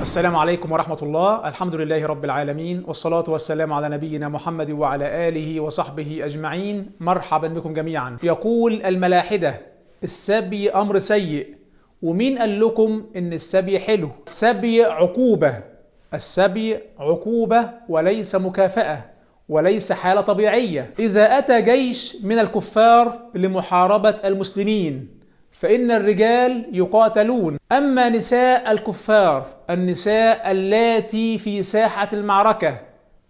السلام عليكم ورحمة الله. الحمد لله رب العالمين، والصلاة والسلام على نبينا محمد وعلى آله وصحبه أجمعين. مرحبا بكم جميعا. يقول الملاحدة: السبي أمر سيء. ومين قال لكم إن السبي حلو؟ السبي عقوبة، السبي عقوبة وليس مكافأة، وليس حالة طبيعية. إذا أتى جيش من الكفار لمحاربة المسلمين فإن الرجال يقاتلون، أما نساء الكفار، النساء اللاتي في ساحة المعركة،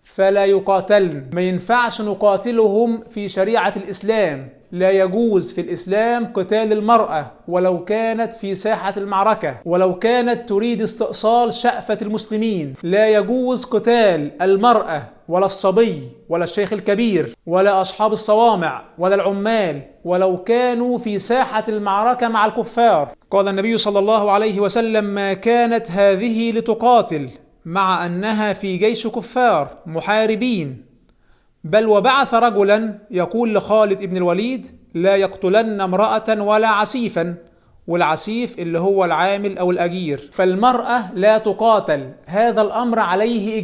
فلا يقاتلن. ما ينفعش نقاتلهم في شريعة الإسلام. لا يجوز في الإسلام قتال المرأة ولو كانت في ساحة المعركة، ولو كانت تريد استئصال شأفة المسلمين. لا يجوز قتال المرأة ولا الصبي ولا الشيخ الكبير ولا أصحاب الصوامع ولا العمال ولو كانوا في ساحة المعركة مع الكفار. قال النبي صلى الله عليه وسلم: ما كانت هذه لتقاتل مع أنها في جيش كفار محاربين، بل وبعث رجلا يقول لخالد بن الوليد: لا يقتلن امرأة ولا عسيفا. والعسيف اللي هو العامل أو الأجير. فالمرأة لا تقاتل. هذا الأمر عليه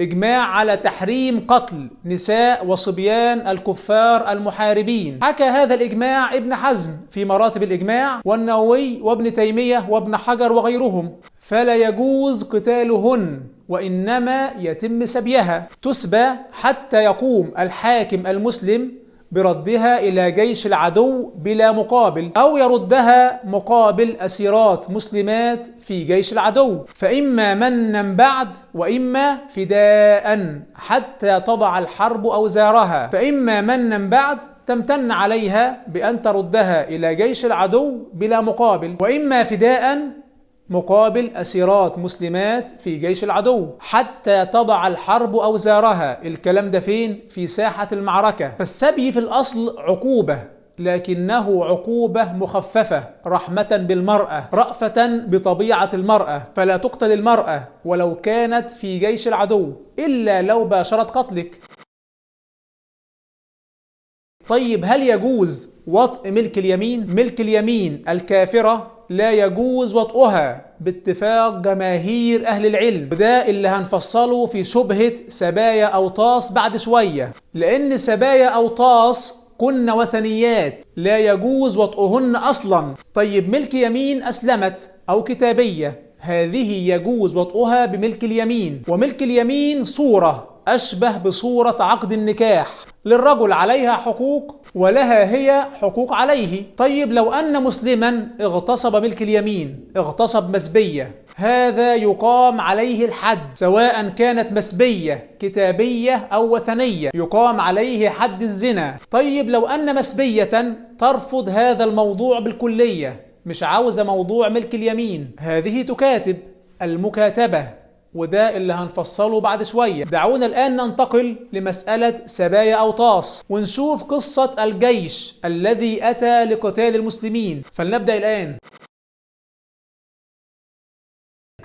إجماع على تحريم قتل نساء وصبيان الكفار المحاربين. حكى هذا الإجماع ابن حزم في مراتب الإجماع، والنووي وابن تيمية وابن حجر وغيرهم. فلا يجوز قتالهن، وإنما يتم سبيها. تسبى حتى يقوم الحاكم المسلم بردها إلى جيش العدو بلا مقابل، أو يردها مقابل أسيرات مسلمات في جيش العدو، فإما منا بعد وإما فداء حتى تضع الحرب أوزارها. فإما منا بعد تمتن عليها بأن تردها إلى جيش العدو بلا مقابل، وإما فداء مقابل أسيرات مسلمات في جيش العدو حتى تضع الحرب أوزارها. الكلام ده فين؟ في ساحة المعركة. فالسبي في الأصل عقوبة، لكنه عقوبة مخففة رحمة بالمرأة، رأفة بطبيعة المرأة. فلا تقتل المرأة ولو كانت في جيش العدو إلا لو باشرت قتلك. طيب، هل يجوز وطء ملك اليمين؟ ملك اليمين الكافرة لا يجوز وطئها باتفاق جماهير أهل العلم، وده اللي هنفصله في شبهة سبايا أوطاس بعد شوية. لأن سبايا أوطاس كن وثنيات لا يجوز وطئهن أصلا. طيب، ملك يمين أسلمت أو كتابية، هذه يجوز وطئها بملك اليمين. وملك اليمين صورة أشبه بصورة عقد النكاح، للرجل عليها حقوق ولها هي حقوق عليه. طيب، لو أن مسلما اغتصب ملك اليمين، اغتصب مسبية، هذا يقام عليه الحد، سواء كانت مسبية كتابية أو وثنية، يقام عليه حد الزنا. طيب، لو أن مسبية ترفض هذا الموضوع بالكلية، مش عاوزة موضوع ملك اليمين، هذه تكاتب المكاتبة، وده اللي هنفصله بعد شوية. دعونا الآن ننتقل لمسألة سبايا أوطاس ونشوف قصة الجيش الذي أتى لقتال المسلمين. فلنبدأ الآن.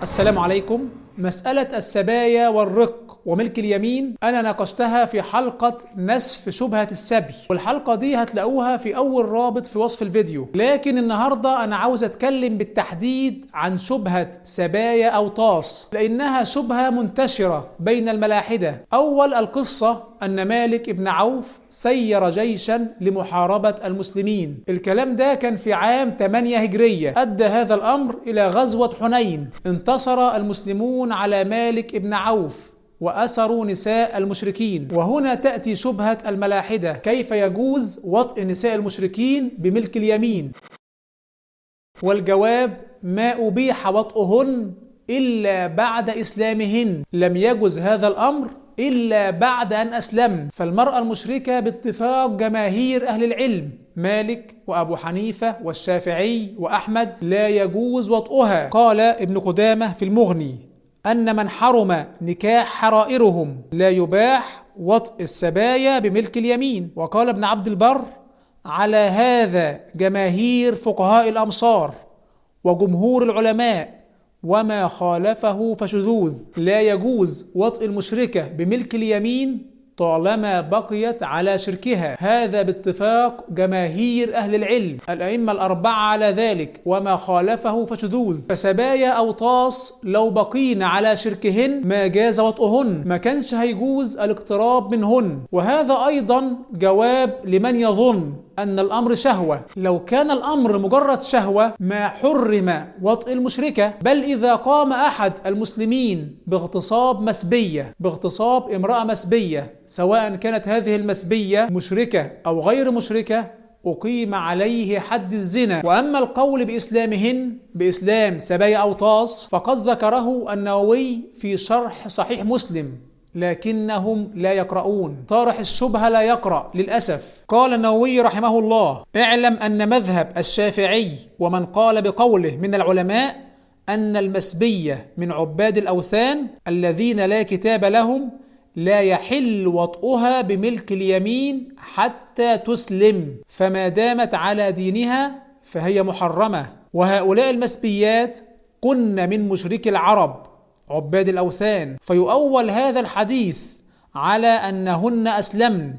السلام عليكم. مسألة السبايا والرق وملك اليمين أنا ناقشتها في حلقة نسف شبهة السبي، والحلقة دي هتلاقوها في أول رابط في وصف الفيديو. لكن النهاردة أنا عاوز أتكلم بالتحديد عن شبهة سبايا أوطاس، لأنها شبهة منتشرة بين الملاحدة. أول القصة أن مالك بن عوف سير جيشا لمحاربة المسلمين. الكلام ده كان في عام 8 هجرية. أدى هذا الأمر إلى غزوة حنين. انتصر المسلمون على مالك بن عوف وأسروا نساء المشركين. وهنا تأتي شبهة الملاحدة: كيف يجوز وطئ نساء المشركين بملك اليمين؟ والجواب: ما أبيح وطئهن إلا بعد إسلامهن، لم يجوز هذا الأمر إلا بعد أن أسلمن. فالمرأة المشركة باتفاق جماهير أهل العلم، مالك وأبو حنيفة والشافعي وأحمد، لا يجوز وطئها. قال ابن قدامة في المغني أن من حرم نكاح حرائرهم لا يباح وطئ السبايا بملك اليمين. وقال ابن عبد البر: على هذا جماهير فقهاء الأمصار وجمهور العلماء، وما خالفه فشذوذ. لا يجوز وطئ المشركة بملك اليمين طالما بقيت على شركها، هذا باتفاق جماهير أهل العلم الأئمة الأربعة على ذلك، وما خالفه فشذوذ. فسبايا أو طاس لو بقين على شركهن ما جاز وطئهن، ما كانش هيجوز الاقتراب منهن. وهذا أيضا جواب لمن يظن أن الأمر شهوة. لو كان الأمر مجرد شهوة ما حرم وطئ المشركة، بل إذا قام أحد المسلمين باغتصاب مسبية، باغتصاب امرأة مسبية، سواء كانت هذه المسبية مشركة أو غير مشركة، أقيم عليه حد الزنا. وأما القول بإسلامهن، بإسلام سبايا أو طاس، فقد ذكره النووي في شرح صحيح مسلم، لكنهم لا يقرؤون. طارح الشبهة لا يقرأ للأسف. قال النووي رحمه الله: اعلم أن مذهب الشافعي ومن قال بقوله من العلماء أن المسبية من عباد الأوثان الذين لا كتاب لهم لا يحل وطئها بملك اليمين حتى تسلم، فما دامت على دينها فهي محرمة. وهؤلاء المسبيات كن من مشركي العرب عباد الأوثان، فيؤول هذا الحديث على أنهن أسلمن،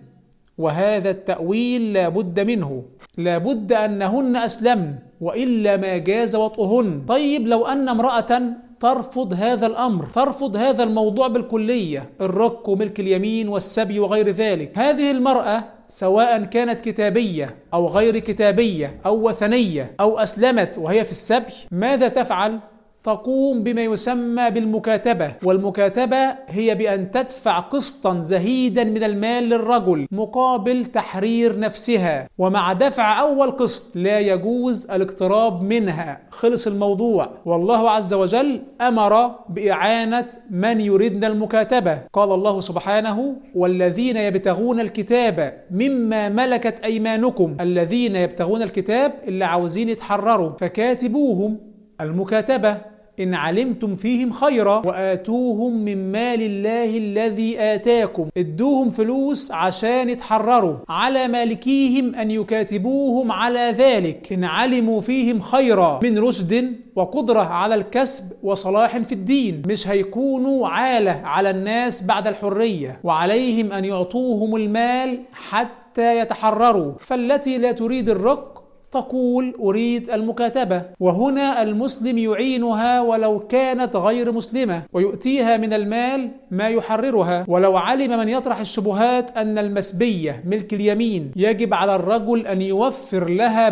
وهذا التأويل لا بد منه، لا بد أنهن أسلمن وإلا ما جاز وطئهن. طيب لو أن امرأة ترفض هذا الأمر، ترفض هذا الموضوع بالكلية، الرق وملك اليمين والسبي وغير ذلك، هذه المرأة سواء كانت كتابية أو غير كتابية أو وثنية أو أسلمت وهي في السبي، ماذا تفعل؟ تقوم بما يسمى بالمكاتبة. والمكاتبة هي بأن تدفع قسطا زهيدا من المال للرجل مقابل تحرير نفسها، ومع دفع أول قسط لا يجوز الاقتراب منها. خلص الموضوع. والله عز وجل أمر بإعانة من يريدن المكاتبة. قال الله سبحانه: والذين يبتغون الكتاب مما ملكت أيمانكم، الذين يبتغون الكتاب اللي عاوزين يتحرروا، فكاتبوهم، المكاتبة، إن علمتم فيهم خيرا وآتوهم من مال الله الذي آتاكم، ادوهم فلوس عشان يتحرروا، على مالكيهم أن يكاتبوهم على ذلك إن علموا فيهم خيرا من رشد وقدرة على الكسب وصلاح في الدين، مش هيكونوا عالة على الناس بعد الحرية، وعليهم أن يعطوهم المال حتى يتحرروا. فالتي لا تريد الرق تقول أريد المكاتبة، وهنا المسلم يعينها ولو كانت غير مسلمة، ويؤتيها من المال ما يحررها. ولو علم من يطرح الشبهات أن المسبية ملك اليمين، يجب على الرجل أن يوفر لها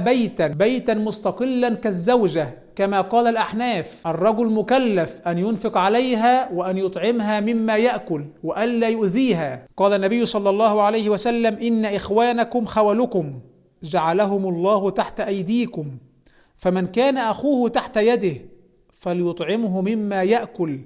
بيتا مستقلا كالزوجة، كما قال الأحناف: الرجل مكلف أن ينفق عليها وأن يطعمها مما يأكل وألا يؤذيها. قال النبي صلى الله عليه وسلم: إن إخوانكم خولكم جعلهم الله تحت أيديكم، فمن كان أخوه تحت يده فليطعمه مما يأكل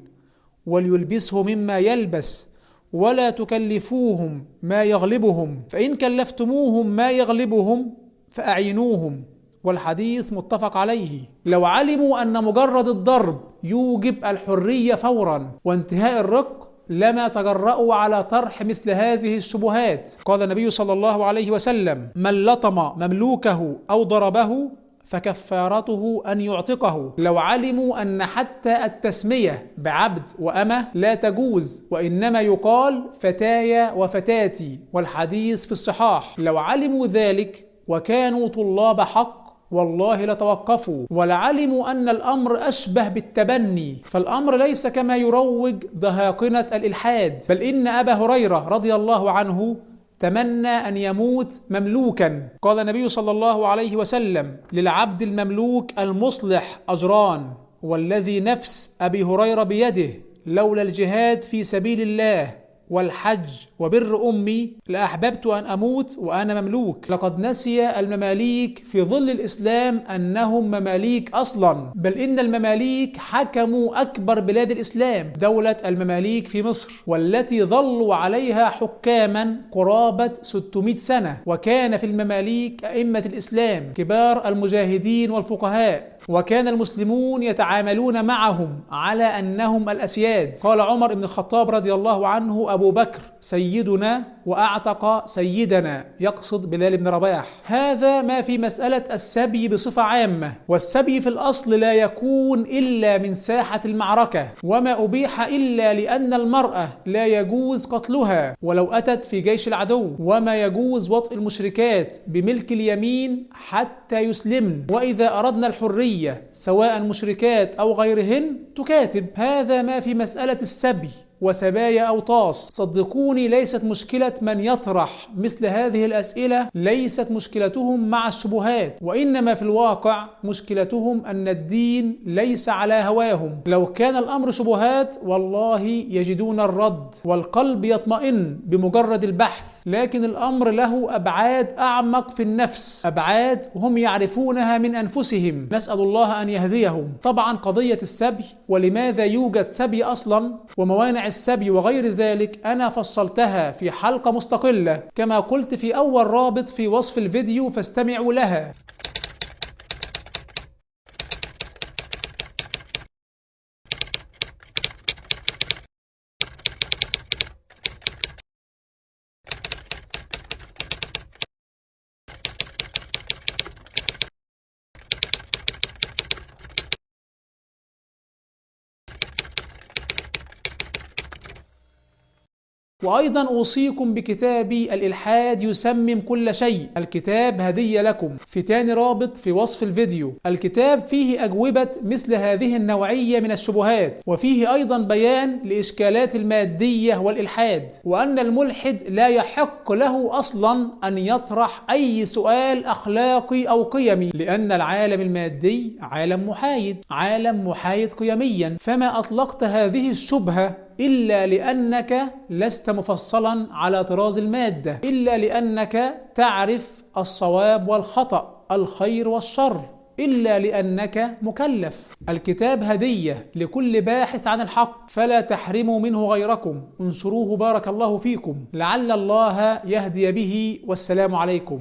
وليلبسه مما يلبس، ولا تكلفوهم ما يغلبهم، فإن كلفتموهم ما يغلبهم فأعينوهم. والحديث متفق عليه. لو علموا أن مجرد الضرب يوجب الحرية فورا وانتهاء الرق لما تجرؤوا على طرح مثل هذه الشبهات. قال النبي صلى الله عليه وسلم: من لطم مملوكه أو ضربه فكفارته أن يعتقه. لو علموا أن حتى التسمية بعبد وأمة لا تجوز، وإنما يقال فتايا وفتاتي، والحديث في الصحاح، لو علموا ذلك وكانوا طلاب حق والله لتوقفوا. ولعلموا أن الأمر أشبه بالتبني، فالأمر ليس كما يروج ضهاقنة الإلحاد، بل إن أبا هريرة رضي الله عنه تمنى أن يموت مملوكا. قال النبي صلى الله عليه وسلم: للعبد المملوك المصلح أجران، والذي نفس أبي هريرة بيده لولا الجهاد في سبيل الله والحج وبر أمي لأحببت أن أموت وأنا مملوك. لقد نسي المماليك في ظل الإسلام أنهم مماليك أصلا، بل إن المماليك حكموا أكبر بلاد الإسلام، دولة المماليك في مصر، والتي ظلوا عليها حكاما قرابة 600 سنة. وكان في المماليك أئمة الإسلام كبار المجاهدين والفقهاء، وكان المسلمون يتعاملون معهم على أنهم الأسياد. قال عمر بن الخطاب رضي الله عنه: أبو بكر سيدنا وأعتق سيدنا، يقصد بلال بن رباح. هذا ما في مسألة السبي بصفة عامة. والسبي في الأصل لا يكون إلا من ساحة المعركة، وما أبيح إلا لأن المرأة لا يجوز قتلها ولو أتت في جيش العدو، وما يجوز وطئ المشركات بملك اليمين حتى يسلمن، وإذا أردنا الحرية سواء مشركات أو غيرهن تكاتب. هذا ما في مسألة السبي وسبايا أوطاس. صدقوني ليست مشكلة من يطرح مثل هذه الأسئلة، ليست مشكلتهم مع الشبهات، وإنما في الواقع مشكلتهم أن الدين ليس على هواهم. لو كان الأمر شبهات والله يجدون الرد والقلب يطمئن بمجرد البحث، لكن الأمر له أبعاد أعمق في النفس، أبعاد هم يعرفونها من أنفسهم، نسأل الله أن يهديهم. طبعا قضية السبي ولماذا يوجد سبي أصلا وموانع السبي وغير ذلك أنا فصلتها في حلقة مستقلة كما قلت في أول رابط في وصف الفيديو، فاستمعوا لها. وأيضا أوصيكم بكتابي الإلحاد يسمم كل شيء، الكتاب هدية لكم، في تاني رابط في وصف الفيديو. الكتاب فيه أجوبة مثل هذه النوعية من الشبهات، وفيه أيضا بيان لإشكالات المادية والإلحاد، وأن الملحد لا يحق له أصلا أن يطرح أي سؤال أخلاقي أو قيمي، لأن العالم المادي عالم محايد، عالم محايد قيميا. فما أطلقت هذه الشبهة إلا لأنك لست مفصلا على طراز المادة، إلا لأنك تعرف الصواب والخطأ، الخير والشر، إلا لأنك مكلف. الكتاب هدية لكل باحث عن الحق، فلا تحرموا منه غيركم، انشروه بارك الله فيكم، لعل الله يهدي به. والسلام عليكم.